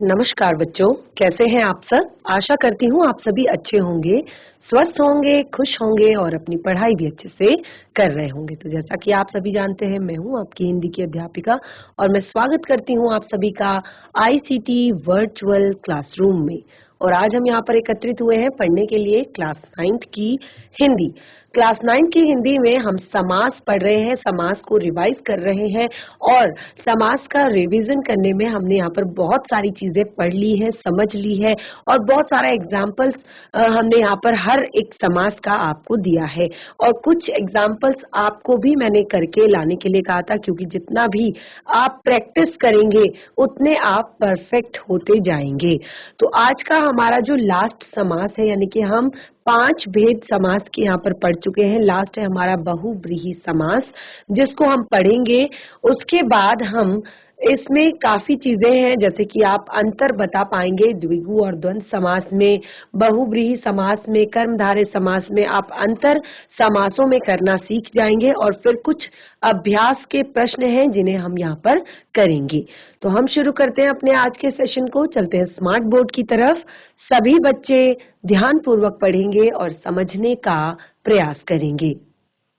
नमस्कार बच्चों, कैसे हैं आप सब? आशा करती हूँ आप सभी अच्छे होंगे, स्वस्थ होंगे, खुश होंगे और अपनी पढ़ाई भी अच्छे से कर रहे होंगे। तो जैसा कि आप सभी जानते हैं, मैं हूँ आपकी हिंदी की अध्यापिका और मैं स्वागत करती हूँ आप सभी का आईसीटी वर्चुअल क्लासरूम में। और आज हम यहाँ पर एकत्रित हुए हैं पढ़ने के लिए क्लास 9th की हिंदी। क्लास 9 की हिंदी में हम समास पढ़ रहे हैं, समास को रिवाइज कर रहे हैं और समास का रिवीजन करने में हमने यहाँ पर बहुत सारी चीजें पढ़ ली है, समझ ली है और बहुत सारा एग्जाम्पल्स हमने यहाँ पर हर एक समास का आपको दिया है। और कुछ एग्जाम्पल्स आपको भी मैंने करके लाने के लिए कहा था, क्योंकि जितना भी आप प्रैक्टिस करेंगे उतने आप परफेक्ट होते जाएंगे। तो आज का हमारा जो लास्ट समास है, यानी कि हम 5 भेद समास के यहाँ पर पढ़ चुके हैं। लास्ट है हमारा बहुव्रीहि समास, जिसको हम पढ़ेंगे। उसके बाद हम इसमें काफी चीजें हैं, जैसे कि आप अंतर बता पाएंगे द्विगु और द्वंद्व समास में, बहुव्रीहि समास में, कर्मधारय समास में आप अंतर समासों में करना सीख जाएंगे। और फिर कुछ अभ्यास के प्रश्न हैं जिन्हें हम यहाँ पर करेंगे। तो हम शुरू करते हैं अपने आज के सेशन को। चलते हैं स्मार्ट बोर्ड की तरफ। सभी बच्चे ध्यान पूर्वक पढ़ेंगे और समझने का प्रयास करेंगे।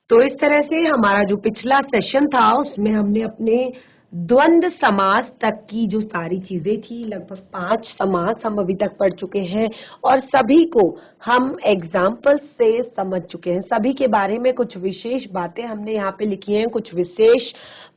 तो इस तरह से हमारा जो पिछला सेशन था उसमें हमने अपने द्वंद्व समास तक की जो सारी चीजें थी, लगभग 5 समास हम अभी तक पढ़ चुके हैं और सभी को हम एग्जाम्पल से समझ चुके हैं। सभी के बारे में कुछ विशेष बातें हमने यहाँ पे लिखी हैं, कुछ विशेष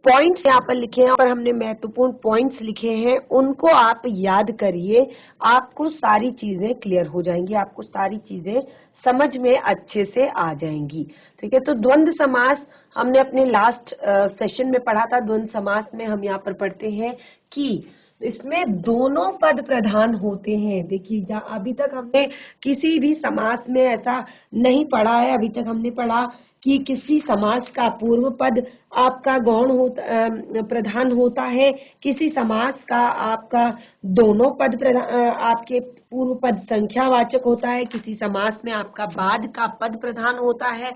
पॉइंट्स यहाँ पर लिखे हैं और हमने महत्वपूर्ण पॉइंट्स लिखे हैं। उनको आप याद करिए, आपको सारी चीजें क्लियर हो जाएंगी, आपको सारी चीजें समझ में अच्छे से आ जाएंगी। ठीक है, तो द्वंद्व समास हमने अपने लास्ट सेशन में पढ़ा था। द्वंद्व समास में हम यहाँ पर पढ़ते हैं कि इसमें दोनों पद प्रधान होते हैं। देखिए, अभी तक हमने किसी भी समास में ऐसा नहीं पढ़ा है। अभी तक हमने पढ़ा कि किसी समास का पूर्व पद आपका गौण प्रधान होता है, किसी समास का आपका दोनों पद आपके पूर्व पद संख्यावाचक होता है, किसी समास में आपका बाद का पद प्रधान होता है।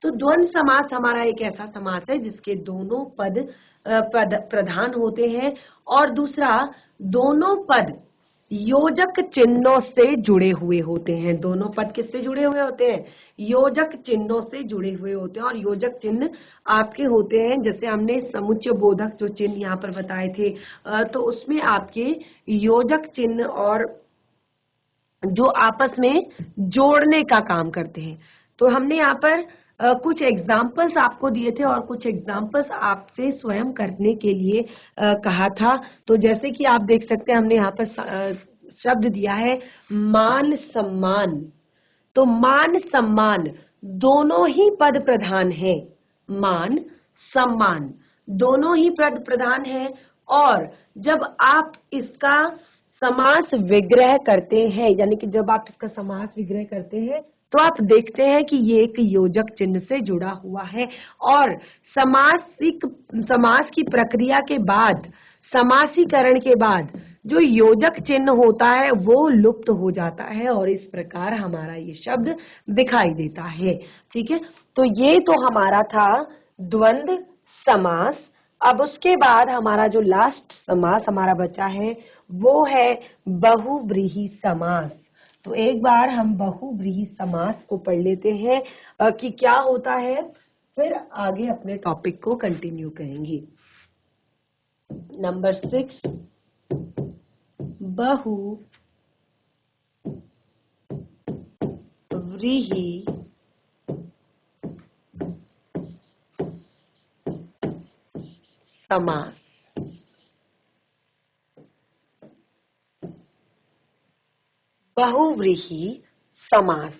तो द्वंद्व समास हमारा एक ऐसा समास है जिसके दोनों पद प्रधान होते हैं और दूसरा, दोनों पद योजक चिन्हों से जुड़े हुए होते हैं। दोनों पद किससे जुड़े हुए होते हैं? योजक चिन्हों से जुड़े हुए होते हैं। और योजक चिन्ह आपके होते हैं, जैसे हमने समुच्चय बोधक जो चिन्ह यहाँ पर बताए थे, तो उसमें आपके योजक चिन्ह और जो आपस में जोड़ने का काम करते हैं। तो हमने यहाँ पर कुछ एग्जाम्पल्स आपको दिए थे और कुछ एग्जाम्पल्स आपसे स्वयं करने के लिए कहा था। तो जैसे कि आप देख सकते हैं, हमने यहाँ पर शब्द दिया है मान सम्मान। तो मान सम्मान दोनों ही पद प्रधान हैं। मान सम्मान दोनों ही पद प्रधान हैं। और जब आप इसका समास विग्रह करते हैं, यानी कि जब आप इसका समास विग्रह करते हैं, तो आप देखते हैं कि ये एक योजक चिन्ह से जुड़ा हुआ है। और समास की प्रक्रिया के बाद, समासीकरण के बाद जो योजक चिन्ह होता है वो लुप्त हो जाता है और इस प्रकार हमारा ये शब्द दिखाई देता है। ठीक है, तो ये तो हमारा था द्वंद्व समास। अब उसके बाद हमारा जो लास्ट समास हमारा बचा है वो है बहुव्रीहि समास। तो एक बार हम बहुव्रीहि समास को पढ़ लेते हैं कि क्या होता है, फिर आगे अपने टॉपिक को कंटिन्यू करेंगे। नंबर 6, बहुव्रीहि समास। बहुव्रीहि समास,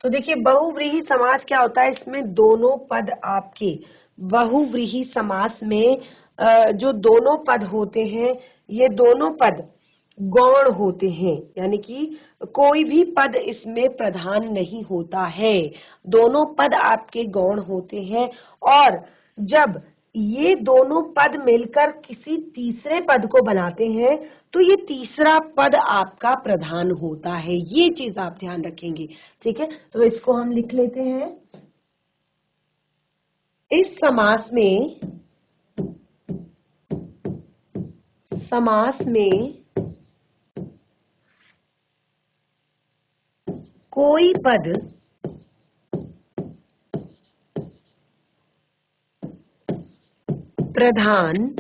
तो देखिए बहुव्रीहि समास क्या होता है। इसमें दोनों पद आपके बहुव्रीहि समास में जो दोनों पद होते हैं, ये दोनों पद गौण होते हैं, यानी कि कोई भी पद इसमें प्रधान नहीं होता है। दोनों पद आपके गौण होते हैं और जब ये दोनों पद मिलकर किसी तीसरे पद को बनाते हैं तो ये तीसरा पद आपका प्रधान होता है। ये चीज आप ध्यान रखेंगे। ठीक है, तो इसको हम लिख लेते हैं। इस समास में कोई पद प्रधान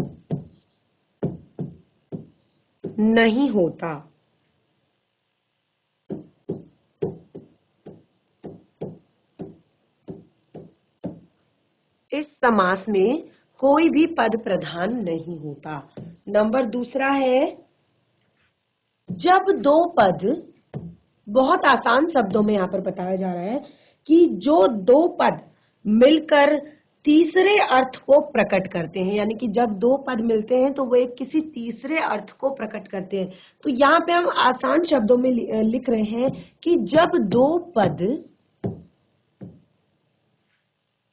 नहीं होता। इस समास में कोई भी पद प्रधान नहीं होता। नंबर दूसरा है, जब दो पद, बहुत आसान शब्दों में यहां पर बताया जा रहा है कि जो दो पद मिलकर तीसरे अर्थ को प्रकट करते हैं, यानी कि जब दो पद मिलते हैं तो वो एक किसी तीसरे अर्थ को प्रकट करते हैं। तो यहाँ पे हम आसान शब्दों में लिख रहे हैं कि जब दो पद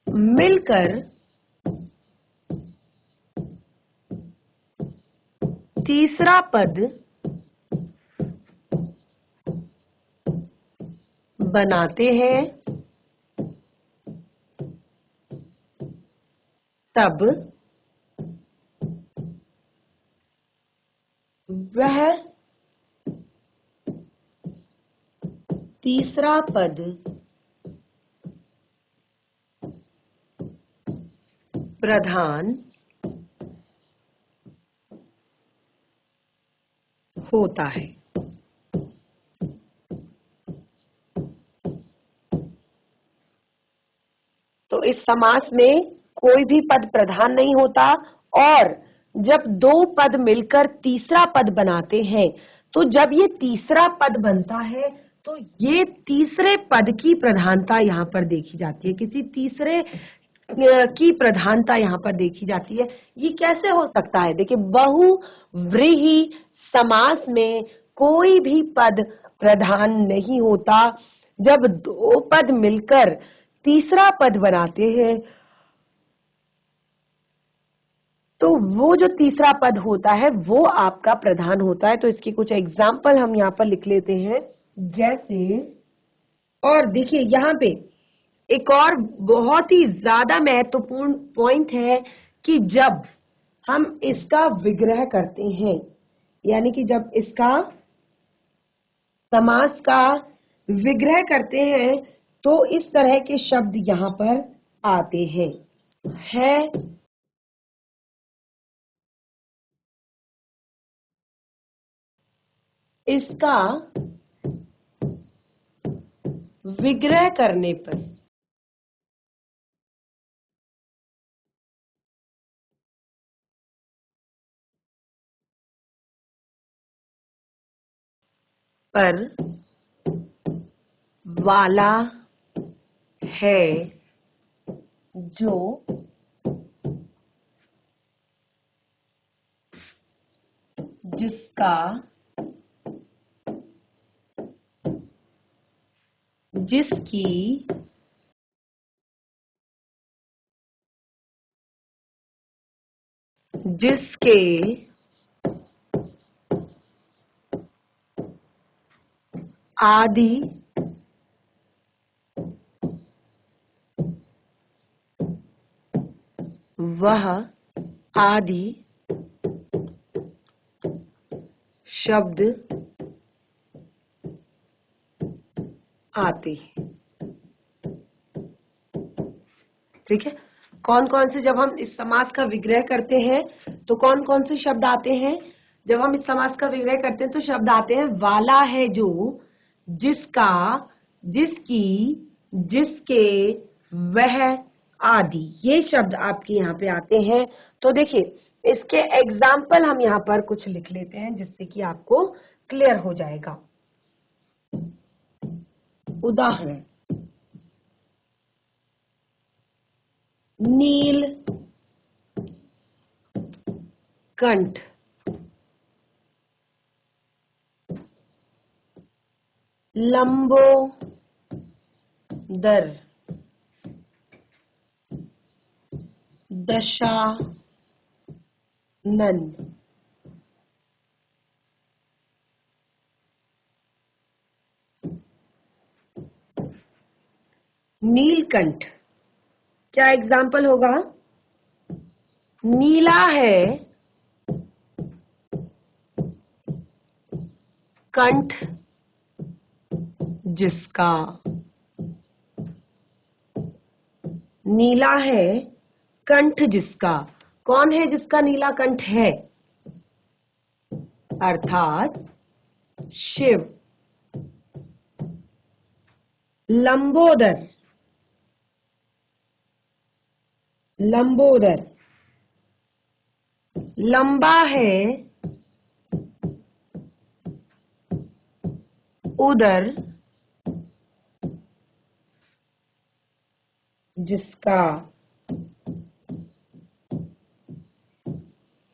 मिलकर तीसरा पद बनाते हैं तब वह तीसरा पद प्रधान होता है। तो इस समास में कोई भी पद प्रधान नहीं होता, और जब दो पद मिलकर तीसरा पद बनाते हैं तो जब ये तीसरा पद बनता है तो ये तीसरे पद की प्रधानता यहाँ पर देखी जाती है, किसी तीसरे की प्रधानता यहाँ पर देखी जाती है। ये कैसे हो सकता है? देखिए, बहुव्रीहि समास में कोई भी पद प्रधान नहीं होता। जब दो पद मिलकर तीसरा पद बनाते हैं तो वो जो तीसरा पद होता है वो आपका प्रधान होता है। तो इसकी कुछ एग्जाम्पल हम यहाँ पर लिख लेते हैं, जैसे, और देखिए यहाँ पे एक और बहुत ही ज्यादा महत्वपूर्ण पॉइंट है कि जब हम इसका विग्रह करते हैं, यानी कि जब इसका समास का विग्रह करते हैं तो इस तरह के शब्द यहाँ पर आते हैं। है, इसका विग्रह करने पर वाला है जो जिसका जिसकी जिसके आदि वह आदि शब्द आते हैं। ठीक है, कौन कौन से, जब हम इस समास का विग्रह करते हैं तो कौन कौन से शब्द आते हैं? जब हम इस समास का विग्रह करते हैं तो शब्द आते हैं वाला है जो, जिसका, जिसकी, जिसके, वह आदि, ये शब्द आपके यहाँ पे आते हैं। तो देखिए इसके एग्जाम्पल हम यहाँ पर कुछ लिख लेते हैं जिससे कि आपको क्लियर हो जाएगा। उदाहरण, नील कंठ, लंबोदर, दशानन, नीलकंठ, क्या एग्जाम्पल होगा? नीला है, कंठ जिसका। नीला है कंठ जिसका। कौन है जिसका नीला कंठ है? अर्थात शिव। लंबोदर। लंबोदर लंबा है उदर जिसका।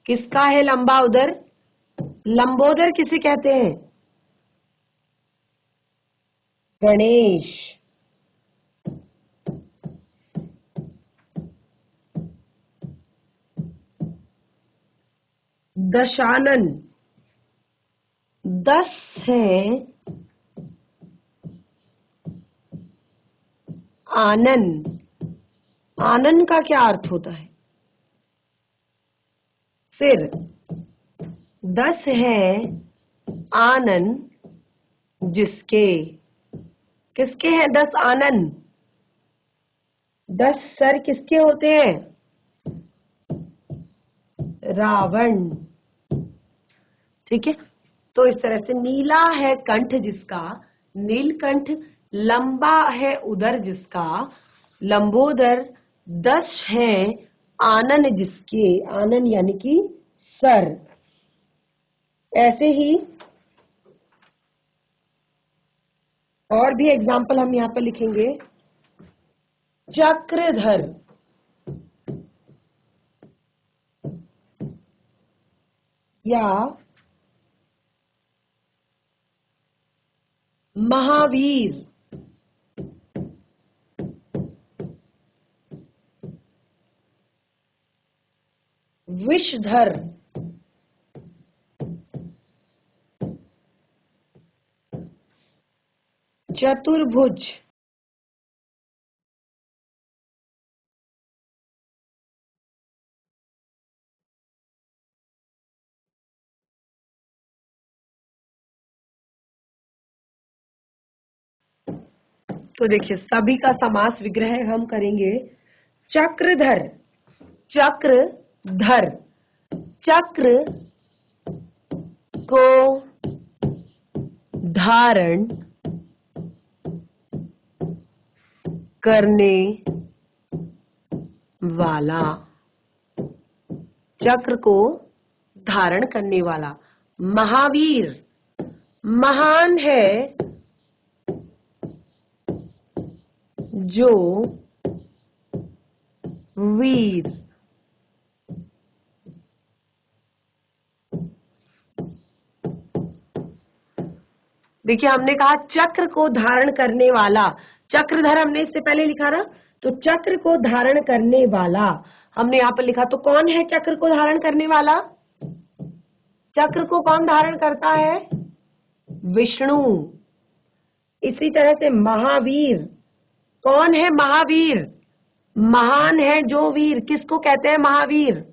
किसका है लंबा उदर? लंबोदर किसे कहते हैं? गणेश। दशानन। 10 है आनन। आनन का क्या अर्थ होता है? फिर 10 है आनन जिसके। किसके हैं 10 आनन? 10 सर किसके होते हैं? रावण। ठीक है, तो इस तरह से नीला है कंठ जिसका, नीलकंठ। लंबा है उदर जिसका, लंबोदर। 10 है आनन जिसके, आनन यानी कि सर। ऐसे ही और भी एग्जाम्पल हम यहाँ पर लिखेंगे। चक्रधर। या महावीर। विषधर। चतुर्भुज। तो देखिए सभी का समास विग्रह हम करेंगे। चक्रधर। चक्रधर। चक्र को धारण करने वाला। चक्र को धारण करने वाला। महावीर। महान है जो वीर। देखिए हमने कहा चक्र को धारण करने वाला। चक्रधर हमने इससे पहले लिखा ना, तो चक्र को धारण करने वाला हमने यहाँ पर लिखा। तो कौन है चक्र को धारण करने वाला? चक्र को कौन धारण करता है? विष्णु। इसी तरह से महावीर। कौन है महावीर? महान है जो वीर। किसको कहते हैं महावीर?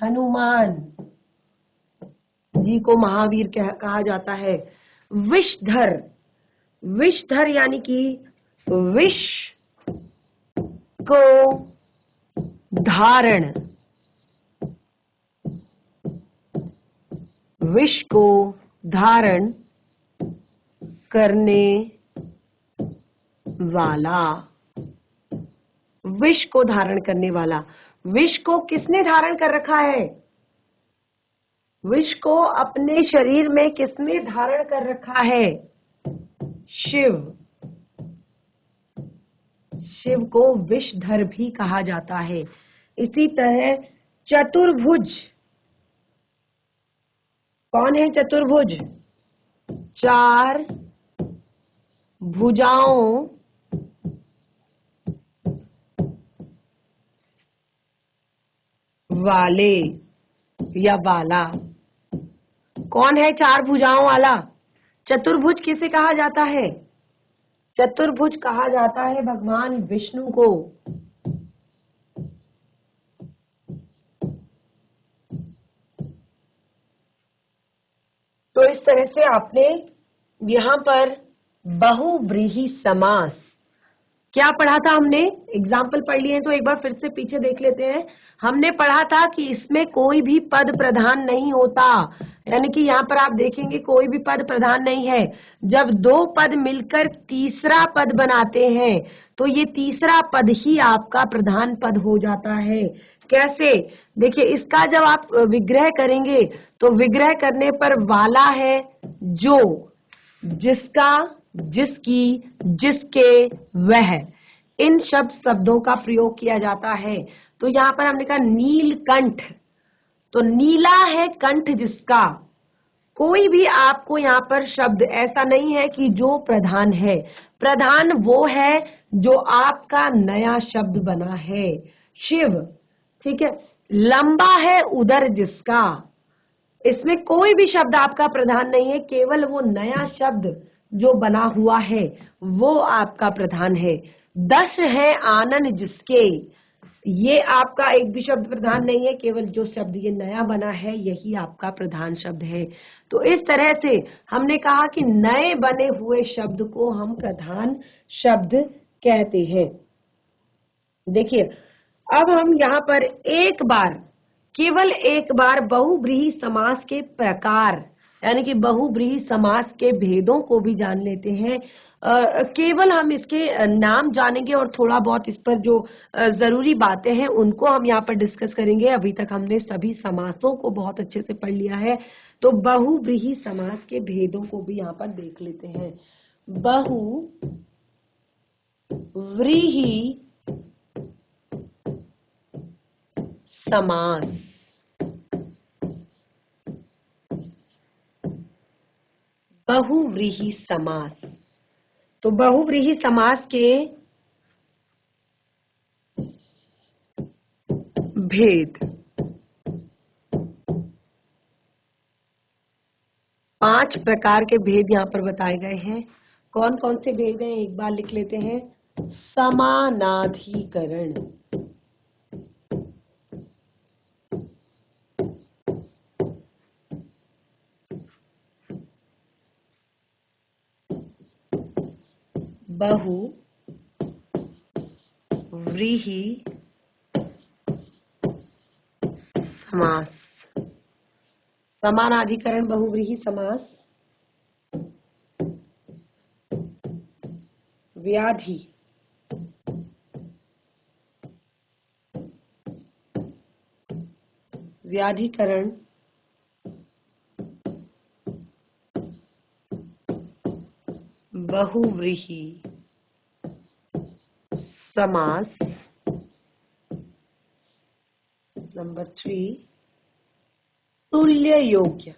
हनुमान जी को महावीर कहा जाता है। विषधर। विषधर यानी कि विष को धारण। विष को धारण करने वाला। विष को धारण करने वाला। विष को किसने धारण कर रखा है? विष को अपने शरीर में किसने धारण कर रखा है? शिव। शिव को विषधर भी कहा जाता है। इसी तरह चतुर्भुज। कौन है चतुर्भुज? 4 भुजाओं वाले या वाला। कौन है 4 भुजाओं वाला? चतुर्भुज किसे कहा जाता है? चतुर्भुज कहा जाता है भगवान विष्णु को। तो इस तरह से आपने यहाँ पर बहुव्रीहि समास क्या पढ़ा था हमने, एग्जाम्पल पढ़ लिए तो एक बार फिर से पीछे देख लेते हैं। हमने पढ़ा था कि इसमें कोई भी पद प्रधान नहीं होता, यानी कि यहाँ पर आप देखेंगे कोई भी पद प्रधान नहीं है। जब दो पद मिलकर तीसरा पद बनाते हैं तो ये तीसरा पद ही आपका प्रधान पद हो जाता है। कैसे, देखिए इसका जब आप विग्रह करेंगे तो विग्रह करने पर वाला है, जो, जिसका, जिसकी, जिसके, वह, इन शब्दों का प्रयोग किया जाता है। तो यहाँ पर हमने कहा नीलकंठ, तो नीला है कंठ जिसका। कोई भी आपको यहाँ पर शब्द ऐसा नहीं है कि जो प्रधान है, प्रधान वो है जो आपका नया शब्द बना है। शिव, ठीक है। लंबा है उदर जिसका, इसमें कोई भी शब्द आपका प्रधान नहीं है, केवल वो नया शब्द जो बना हुआ है वो आपका प्रधान है। दश है आनन जिसके, ये आपका एक भी शब्द प्रधान नहीं है, केवल जो शब्द ये नया बना है यही आपका प्रधान शब्द है। तो इस तरह से हमने कहा कि नए बने हुए शब्द को हम प्रधान शब्द कहते हैं। देखिए अब हम यहाँ पर एक बार, केवल एक बार बहुव्रीहि समास के प्रकार यानी कि बहुव्रीहि समास के भेदों को भी जान लेते हैं। केवल हम इसके नाम जानेंगे और थोड़ा बहुत इस पर जो जरूरी बातें हैं उनको हम यहाँ पर डिस्कस करेंगे। अभी तक हमने सभी समासों को बहुत अच्छे से पढ़ लिया है, तो बहुव्रीहि समास के भेदों को भी यहाँ पर देख लेते हैं। बहुव्रीहि समास, बहुव्रीहि समास, तो बहुव्रीहि समास के भेद 5 प्रकार के भेद यहाँ पर बताए गए हैं। कौन कौन से भेद हैं एक बार लिख लेते हैं। समानाधिकरण, बहुव्रीहि समास, समानाधिकरण बहुव्रीहि समास, व्याधि, व्याधिकरण, बहुव्रीहि समास, नंबर 3 तुल्य योग्य,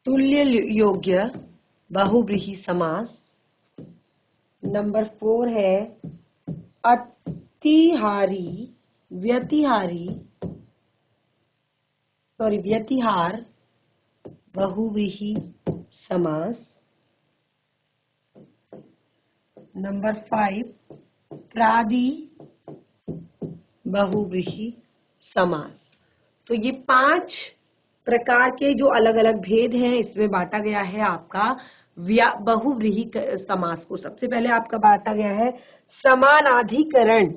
तुल्य योग्य बहुव्रीहि समास। नंबर 4 है अतिहारी, व्यतिहार बहुव्रीहि समास। नंबर 5 प्रादि बहुव्रीहि समास। तो ये 5 प्रकार के जो अलग अलग भेद हैं इसमें बांटा गया है आपका बहुव्रीहि समास को। सबसे पहले आपका बांटा गया है समानाधिकरण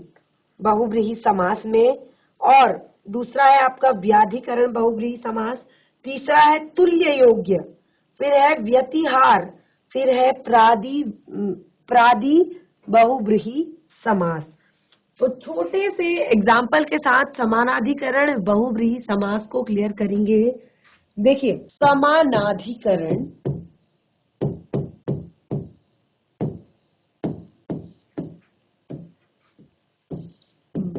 बहुव्रीहि समास में, और दूसरा है आपका व्याधिकरण बहुव्रीहि समास, तीसरा है तुल्य योग्य, फिर है व्यतिहार, फिर है प्रादि बहुव्रीहि समास। तो छोटे से एग्जाम्पल के साथ समानाधिकरण बहुव्रीहि समास को क्लियर करेंगे। देखिए समानाधिकरण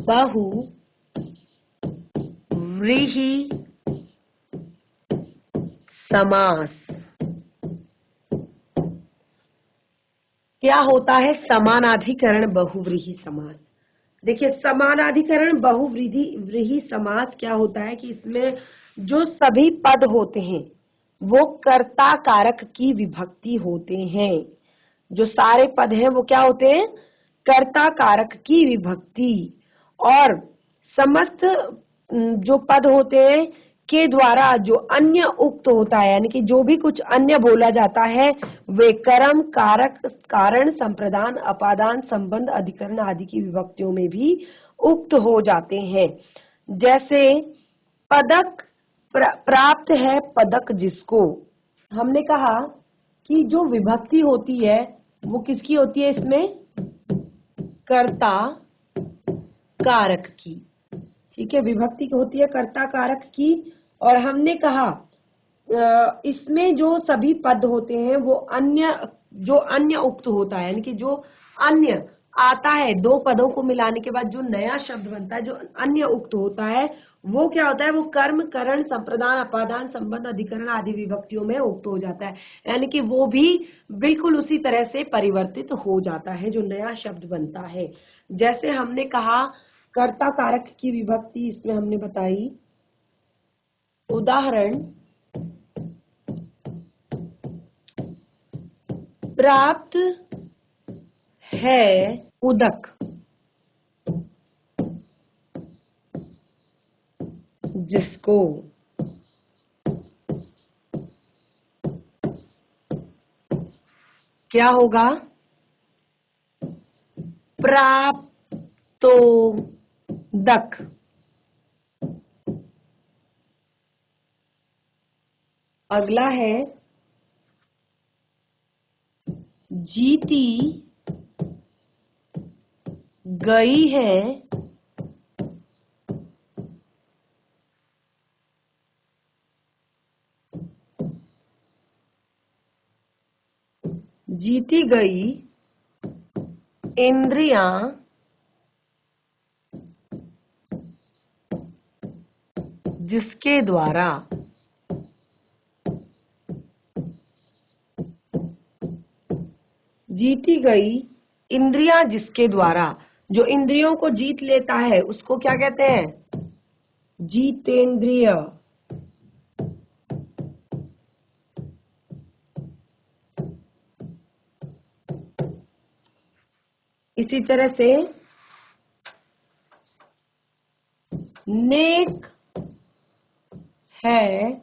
बहुव्रीहि समास क्या होता है? समानाधिकरण बहुव्रीहि समास। देखिए समानाधिकरण बहुव्रीहि समास क्या होता है कि इसमें जो सभी पद होते हैं वो कर्ता कारक की विभक्ति होते हैं। जो सारे पद हैं वो क्या होते हैं? कर्ता कारक की विभक्ति। और समस्त जो पद होते हैं के द्वारा जो अन्य उक्त होता है, यानी कि जो भी कुछ अन्य बोला जाता है वे कर्म, कारक, कारण, संप्रदान, अपादान, संबंध, अधिकरण आदि की विभक्तियों में भी उक्त हो जाते हैं। जैसे पदक प्राप्त है पदक जिसको, हमने कहा कि जो विभक्ति होती है वो किसकी होती है, इसमें कर्ता कारक की। ठीक है, विभक्ति होती है कर्ता कारक की। और हमने कहा इसमें जो सभी पद होते हैं वो जो अन्य उक्त होता है, यानी कि जो अन्य आता है, दो पदों को मिलाने के बाद जो नया शब्द बनता है, जो अन्य उक्त होता है, वो क्या होता है, वो कर्म, करण, संप्रदान, अपादान, संबंध, अधिकरण आदि विभक्तियों में उक्त हो जाता है। यानी कि वो भी बिल्कुल उसी तरह से परिवर्तित हो जाता है जो नया शब्द बनता है। जैसे हमने कहा कर्ता कारक की विभक्ति इसमें हमने बताई, उदाहरण प्राप्त है उदक जिसको, क्या होगा, प्राप्तोदक। अगला है जीती गई है जीती गई इंद्रियां जिसके द्वारा, जीती गई इंद्रियां जिसके द्वारा, जो इंद्रियों को जीत लेता है उसको क्या कहते हैं, जीतेंद्रिय। इसी तरह से नेक है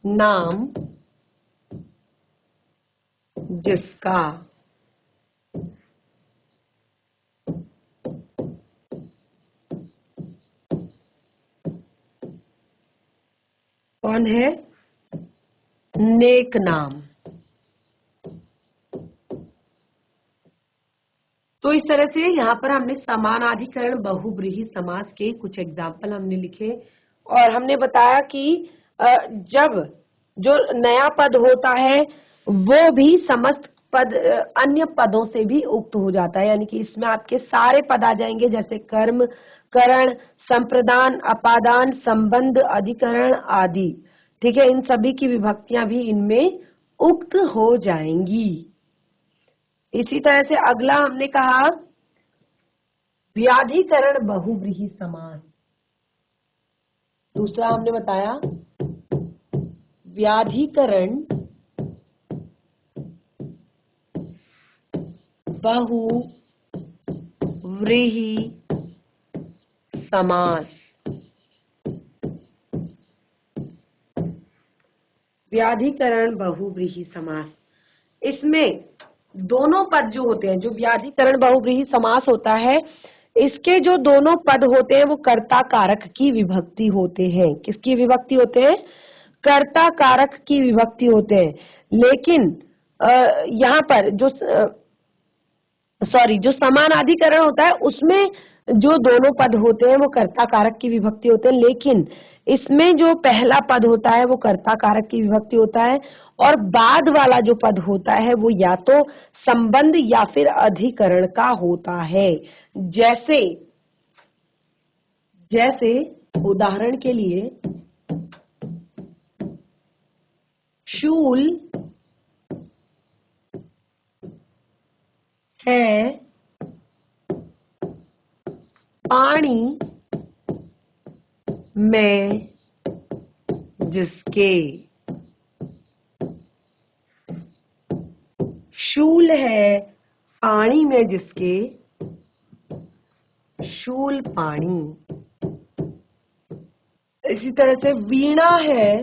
नाम जिसका, कौन है, नेक नाम। तो इस तरह से यहाँ पर हमने समानाधिकरण बहुब्रीहि समास के कुछ एग्जाम्पल हमने लिखे और हमने बताया कि जब जो नया पद होता है वो भी समस्त पद अन्य पदों से भी उक्त हो जाता है, यानी कि इसमें आपके सारे पद आ जाएंगे, जैसे कर्म, करण, संप्रदान, अपादान, संबंध, अधिकरण आदि। ठीक है, इन सभी की विभक्तियां भी इनमें उक्त हो जाएंगी। इसी तरह से अगला हमने कहा व्याधिकरण बहुव्रीहि समास। दूसरा हमने बताया व्याधिकरण बहुव्रीहि समास। व्याधिकरण बहुव्रीहि समास, इसमें दोनों पद जो होते हैं, जो व्याधिकरण बहुव्रीहि समास होता है, इसके जो दोनों पद होते हैं वो कर्ता कारक की विभक्ति होते हैं। किसकी विभक्ति होते हैं, कर्ता कारक की विभक्ति होते हैं। लेकिन यहाँ पर जो समानाधिकरण होता है उसमें जो दोनों पद होते हैं वो कर्ता कारक की विभक्ति होते हैं, लेकिन इसमें जो पहला पद होता है वो कर्ता कारक की विभक्ति होता है और बाद वाला जो पद होता है वो या तो संबंध या फिर अधिकरण का होता है। जैसे जैसे उदाहरण के लिए शूल है पानी में जिसके, शूल है पानी में जिसके शूल पाणी। इसी तरह से वीणा है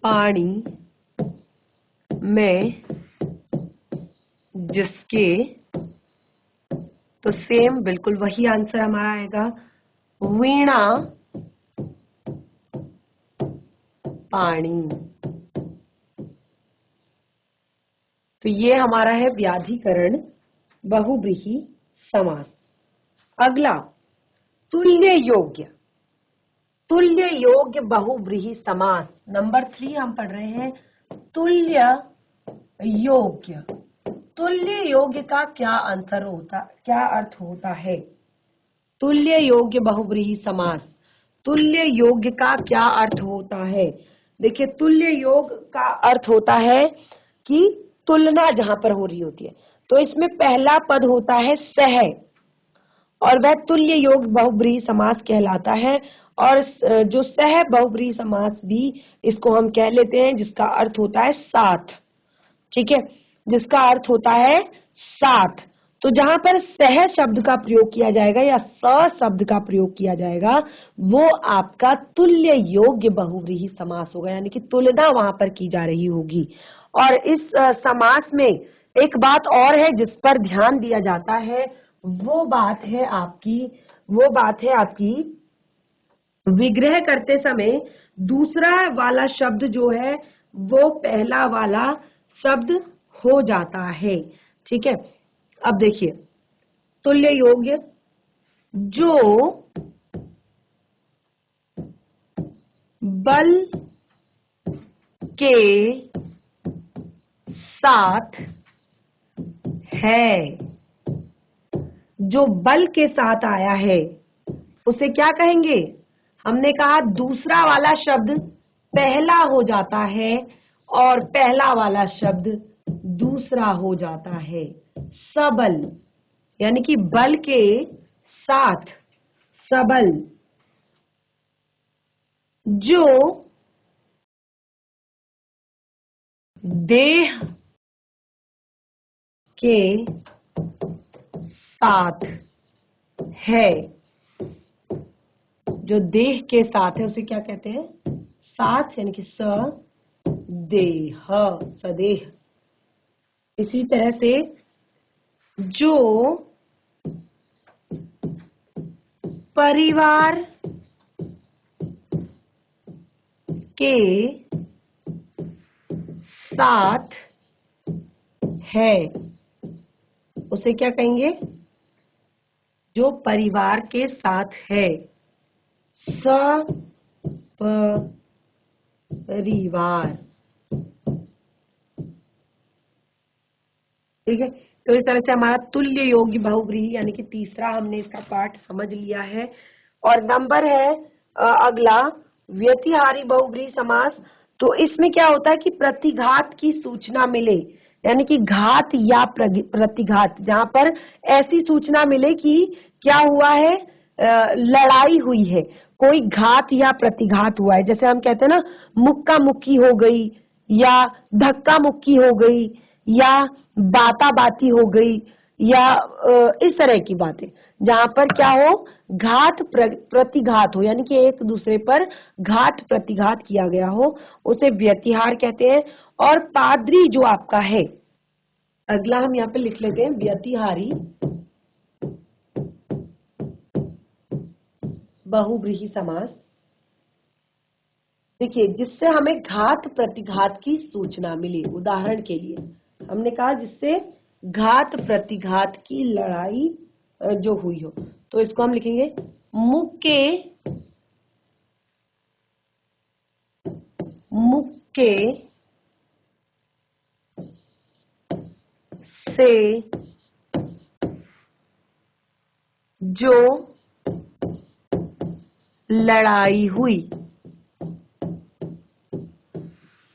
पानी में जिसके, तो सेम बिल्कुल वही आंसर हमारा आएगा, वीणा पानी। तो ये हमारा है व्याधिकरण बहुव्रीहि समास। अगला तुल्य योग्य, तुल्य योग्य बहुव्रीहि समास नंबर 3 हम पढ़ रहे हैं। तुल्य योग्य, तुल्य योग्य का क्या अर्थ होता है? तुल्य योग्य बहुव्रीहि समास, तुल्य योग्य का क्या अर्थ होता है? देखिए, तुल्य योग का अर्थ होता है कि तुलना जहां पर हो रही होती है, तो इसमें पहला पद होता है सह, और वह तुल्य योग बहुव्रीहि समास कहलाता है। और जो सह बहुव्रीहि समास भी इसको हम कह लेते हैं, जिसका अर्थ होता है साथ। ठीक है, जिसका अर्थ होता है साथ। तो जहां पर सह शब्द का प्रयोग किया जाएगा या स शब्द का प्रयोग किया जाएगा, वो आपका तुल्य योग्य बहुव्रीहि समास होगा, यानी कि तुलना वहां पर की जा रही होगी। और इस समास में एक बात और है जिस पर ध्यान दिया जाता है, वो बात है आपकी विग्रह करते समय दूसरा वाला शब्द जो है वो पहला वाला शब्द हो जाता है। ठीक है, अब देखिए, तुल्य योग्य जो बल के साथ है, जो बल के साथ आया है उसे क्या कहेंगे? हमने कहा दूसरा वाला शब्द पहला हो जाता है और पहला वाला शब्द दूसरा हो जाता है। सबल, यानी कि बल के साथ सबल। जो देह के साथ है, जो देह के साथ है उसे क्या कहते हैं? साथ, यानी कि सदेह, सदेह। इसी तरह से जो परिवार के साथ है उसे क्या कहेंगे? जो परिवार के साथ है, सपरिवार। ठीक है, तो इस तरह से हमारा तुल्य योग्य बहुव्रीहि यानी कि तीसरा हमने इसका पार्ट समझ लिया है। और नंबर है अगला व्यतिहारी बहुव्रीहि समास। तो इसमें क्या होता है कि प्रतिघात की सूचना मिले, यानी कि घात या प्रतिघात, जहां पर ऐसी सूचना मिले कि क्या हुआ है, लड़ाई हुई है, कोई घात या प्रतिघात हुआ है। जैसे हम कहते हैं ना, मुक्का मुक्की हो गई, या धक्का मुक्की हो गई, या बाता बाती हो गई, या इस तरह की बातें, जहां पर क्या हो, घात प्रतिघात हो, यानी कि एक दूसरे पर घात प्रतिघात किया गया हो, उसे व्यतिहार कहते हैं। और पादरी जो आपका है, अगला हम यहाँ पे लिख लेते हैं व्यतिहारी बहुव्रीहि समास। देखिए, जिससे हमें घात प्रतिघात की सूचना मिली, उदाहरण के लिए हमने कहा जिससे घात प्रतिघात की लड़ाई जो हुई हो, तो इसको हम लिखेंगे मुक्के मुक्के से जो लड़ाई हुई,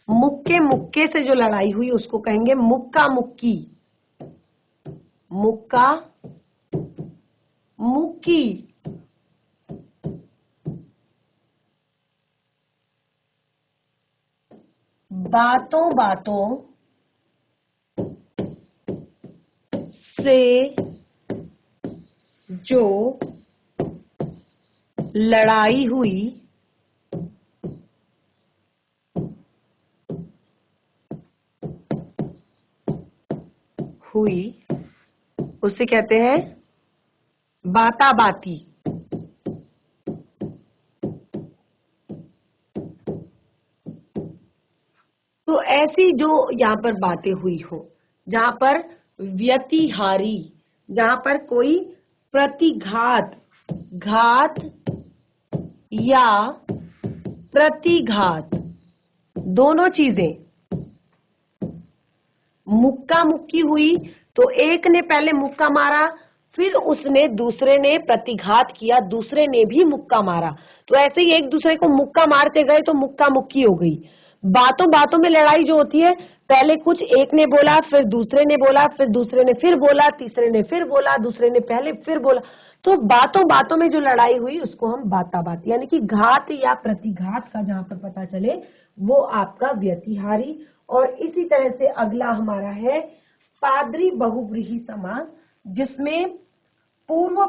मुक्के मुक्के से जो लड़ाई हुई उसको कहेंगे मुक्का मुक्की, मुक्का मुक्की। बातों बातों उससे जो लड़ाई हुई उसे कहते हैं बाताबाती। तो ऐसी जो यहाँ पर बातें हुई हो, जहां पर व्यतिहारी, जहां पर कोई प्रतिघात, घात या प्रतिघात, दोनों चीजें मुक्का मुक्की हुई, तो एक ने पहले मुक्का मारा, फिर उसने दूसरे ने प्रतिघात किया, दूसरे ने भी मुक्का मारा, तो ऐसे ही एक दूसरे को मुक्का मारते गए तो मुक्का मुक्की हो गई। बातों बातों में लड़ाई जो होती है, पहले कुछ एक ने बोला, फिर दूसरे ने बोला, फिर दूसरे ने फिर बोला, तीसरे ने फिर बोला, दूसरे ने पहले फिर बोला, तो बातों बातों में जो लड़ाई हुई उसको हम बाताबाती, यानी कि घात या प्रतिघात का जहां पर पता चले वो आपका व्यतिहारी। और इसी तरह से अगला हमारा है पादरी बहुव्रीहि समास, जिसमें पूर्व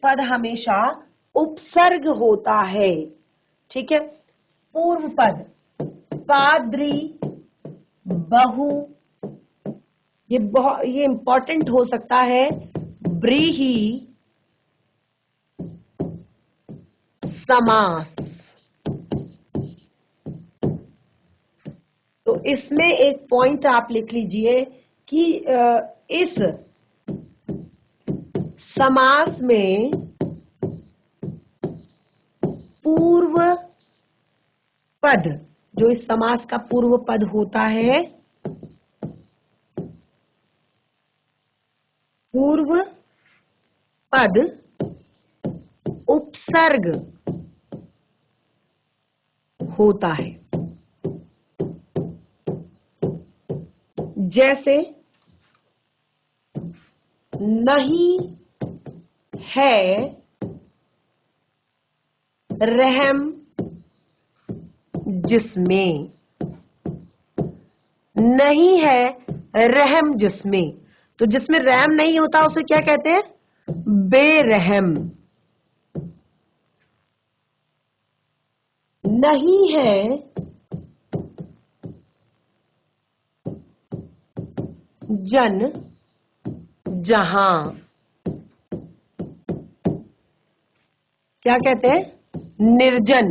पद हमेशा उपसर्ग होता है। ठीक है, पूर्व पद पादरी बहु, ये इंपॉर्टेंट हो सकता है, व्रीहि समास। तो इसमें एक पॉइंट आप लिख लीजिए कि इस समास में पूर्व पद, जो इस समास का पूर्व पद होता है, पूर्व पद उपसर्ग होता है। जैसे नहीं है रहम जिसमें, नहीं है रहम जिसमें, तो जिसमें रहम नहीं होता उसे क्या कहते हैं, बेरहम। नहीं है जन जहां, क्या कहते हैं, निर्जन।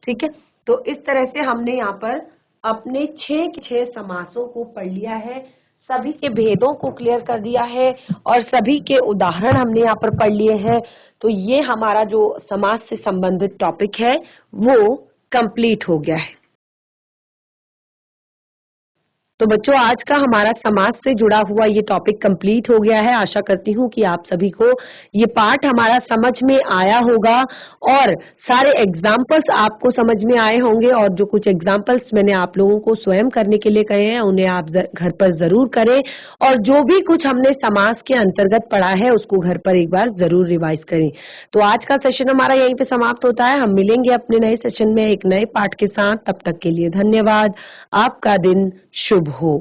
ठीक है, तो इस तरह से हमने यहाँ पर अपने 6 के 6 समासों को पढ़ लिया है, सभी के भेदों को क्लियर कर दिया है और सभी के उदाहरण हमने यहाँ पर पढ़ लिए हैं। तो ये हमारा जो समास से संबंधित टॉपिक है वो कंप्लीट हो गया है। तो बच्चों, आज का हमारा समाज से जुड़ा हुआ ये टॉपिक कंप्लीट हो गया है। आशा करती हूँ कि आप सभी को ये पार्ट हमारा समझ में आया होगा और सारे एग्जाम्पल्स आपको समझ में आए होंगे, और जो कुछ एग्जाम्पल्स मैंने आप लोगों को स्वयं करने के लिए कहे हैं उन्हें आप घर पर जरूर करें, और जो भी कुछ हमने समाज के अंतर्गत पढ़ा है उसको घर पर एक बार जरूर रिवाइज करें। तो आज का सेशन हमारा यहीं पे समाप्त होता है। हम मिलेंगे अपने नए सेशन में एक नए पार्ट के साथ। तब तक के लिए धन्यवाद। आपका दिन शुभ हो।